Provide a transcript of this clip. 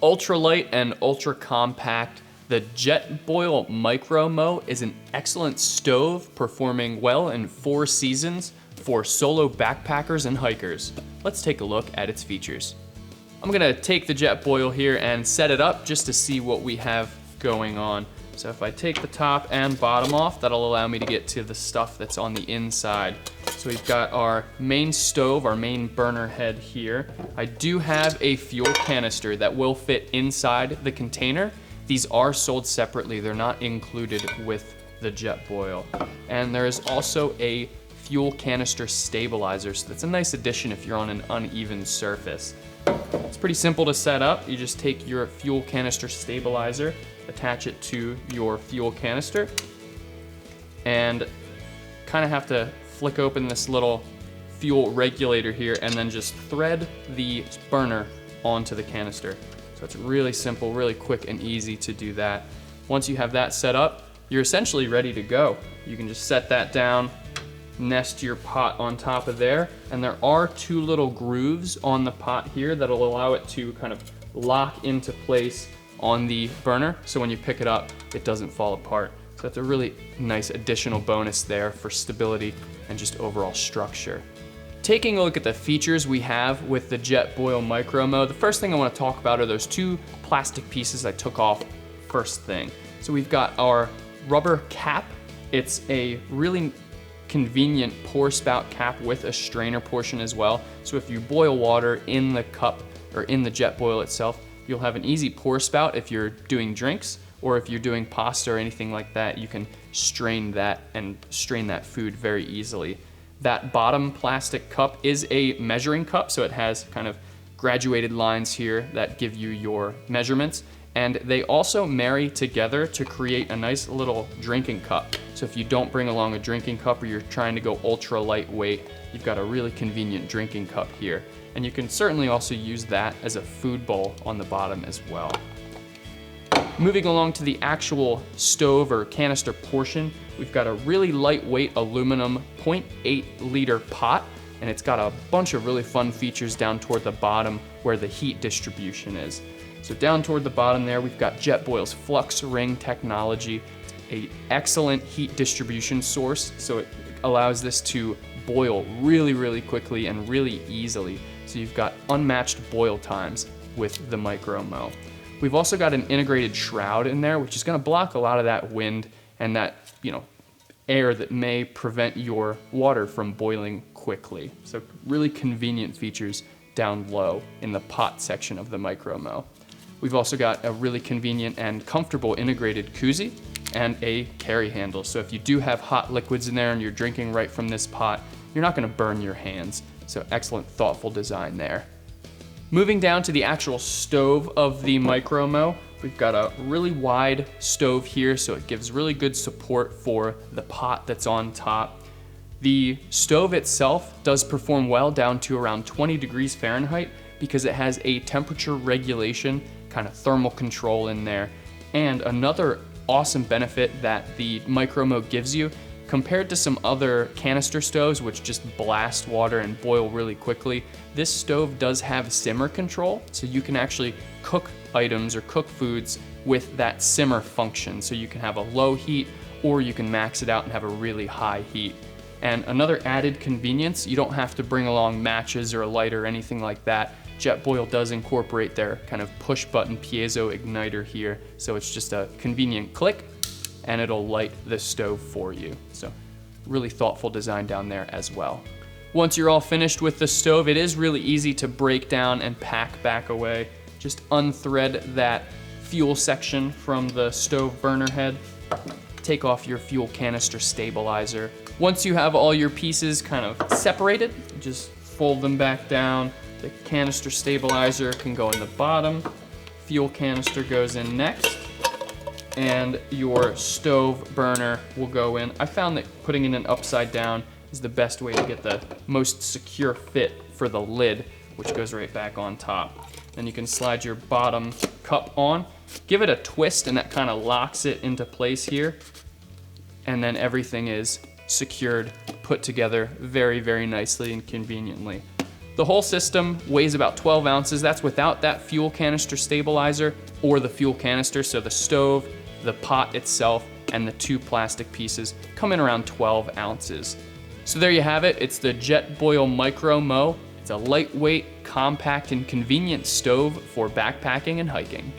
Ultralight and ultra compact, the Jetboil MicroMo is an excellent stove performing well in 4 seasons for solo backpackers and hikers. Let's take a look at its features. I'm gonna take the Jetboil here and set it up just to see what we have going on. So if I take the top and bottom off, that'll allow me to get to the stuff that's on the inside. So we've got our main stove, our main burner head here. I do have a fuel canister that will fit inside the container. These are sold separately, they're not included with the Jetboil. And there is also a fuel canister stabilizer, so that's a nice addition if you're on an uneven surface. It's pretty simple to set up. You just take your fuel canister stabilizer, attach it to your fuel canister, and kind of have to flick open this little fuel regulator here and then just thread the burner onto the canister. So it's really simple, really quick and easy to do that. Once you have that set up, you're essentially ready to go. You can just set that down, nest your pot on top of there, and there are 2 little grooves on the pot here that'll allow it to kind of lock into place on the burner, so when you pick it up, it doesn't fall apart. So that's a really nice additional bonus there for stability and just overall structure. Taking a look at the features we have with the Jetboil MicroMo, the first thing I want to talk about are those 2 plastic pieces I took off first thing. So we've got our rubber cap. It's a really convenient pour spout cap with a strainer portion as well. So if you boil water in the cup or in the Jetboil itself, you'll have an easy pour spout if you're doing drinks, or if you're doing pasta or anything like that, you can strain that and strain that food very easily. That bottom plastic cup is a measuring cup, so it has kind of graduated lines here that give you your measurements. And they also marry together to create a nice little drinking cup. So if you don't bring along a drinking cup or you're trying to go ultra lightweight, you've got a really convenient drinking cup here. And you can certainly also use that as a food bowl on the bottom as well. Moving along to the actual stove or canister portion, we've got a really lightweight aluminum 0.8 liter pot, and it's got a bunch of really fun features down toward the bottom where the heat distribution is. So down toward the bottom there, we've got Jetboil's flux ring technology, an excellent heat distribution source, so it allows this to boil really, really quickly and really easily. So you've got unmatched boil times with the MicroMo. We've also got an integrated shroud in there, which is gonna block a lot of that wind and that, air that may prevent your water from boiling quickly. So really convenient features down low in the pot section of the MicroMo. We've also got a really convenient and comfortable integrated koozie and a carry handle. So if you do have hot liquids in there and you're drinking right from this pot, you're not gonna burn your hands. So excellent, thoughtful design there. Moving down to the actual stove of the MicroMo, we've got a really wide stove here, so it gives really good support for the pot that's on top. The stove itself does perform well down to around 20 degrees Fahrenheit because it has a temperature regulation, kind of thermal control in there. And another awesome benefit that the MicroMo gives you, compared to some other canister stoves which just blast water and boil really quickly, this stove does have simmer control, so you can actually cook items or cook foods with that simmer function. So you can have a low heat or you can max it out and have a really high heat. And another added convenience, you don't have to bring along matches or a lighter or anything like that. Jetboil does incorporate their kind of push button piezo igniter here, so it's just a convenient click and it'll light the stove for you. So really thoughtful design down there as well. Once you're all finished with the stove, it is really easy to break down and pack back away. Just unthread that fuel section from the stove burner head, take off your fuel canister stabilizer. Once you have all your pieces kind of separated, just fold them back down. The canister stabilizer can go in the bottom, fuel canister goes in next, and your stove burner will go in. I found that putting it in upside down is the best way to get the most secure fit for the lid, which goes right back on top. Then you can slide your bottom cup on, give it a twist, and that kind of locks it into place here. And then everything is secured, put together very, very nicely and conveniently. The whole system weighs about 12 ounces. That's without that fuel canister stabilizer or the fuel canister. So the stove, the pot itself, and the 2 plastic pieces come in around 12 ounces. So there you have it. It's the Jetboil MicroMo. It's a lightweight, compact, and convenient stove for backpacking and hiking.